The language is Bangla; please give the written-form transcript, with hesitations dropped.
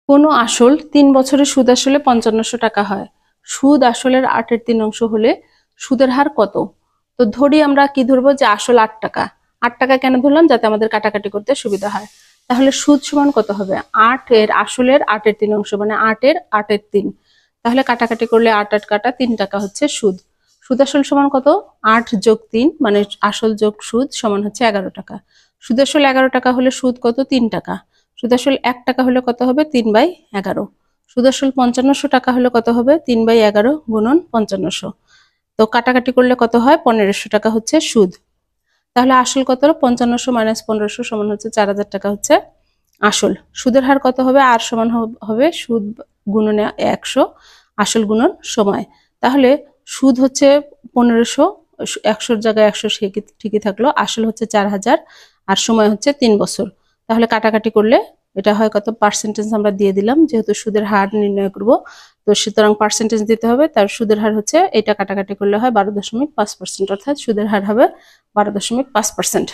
কোনো আসল 3 বছরের সুদ আসলে 5500 টাকা হয়। সুদ আসলের 8/3 হলে সুদের হার কত? তো ধরি আমরা কি ধরবো যে আসল 8 টাকা। 8 টাকা কেন ধরলাম? যাতে আমাদের কাটাকাটি করতে সুবিধা হয়। তাহলে সুদ সমান কত হবে? 8 এর আসলের 8/3 মানে 8 এর 8/3। তাহলে কাটাকাটি করলে 8 8 কাটা 3 টাকা হচ্ছে সুদ। সুদ আসল সমান কত? 8 যোগ 3 মানে আসল যোগ সুদ সমান হচ্ছে 11 টাকা। সুদ আসল 11 টাকা হলে সুদ কত? 3 টাকা। সুদ আসল 1 টাকা হলে কত হবে? 3/11। সুদ আসল 5500 টাকা হলে কত হবে? 3/11 গুণন 5500। তো কাটাকাটি করলে কত হয়? 1500 টাকা হচ্ছে সুদ। তাহলে আসল কত? 5500 মাইনাস 1500 সমান হচ্ছে 4000 টাকা হচ্ছে আসল। সুদের হার কত হবে? আর সমান হবে সুদ গুণনে 100 আসল গুণন সময়। তাহলে সুদ হচ্ছে 1500, 100-র জায়গায় 100 ঠিকই থাকলো। আসল হচ্ছে 4000 আর সময় হচ্ছে 3 বছর। তাহলে কাটাকাটি করলে এটা হয় কত? পার্সেন্টেজ আমরা দিয়ে দিলাম, যেহেতু সুদের হার নির্ণয় করব। তো সুতরাং পার্সেন্টেজ দিতে হবে। তার সুদের হার হচ্ছে এটা কাটাকাটি করলে হয় 12.5%, অর্থাৎ সুদের হার হবে 12.5%।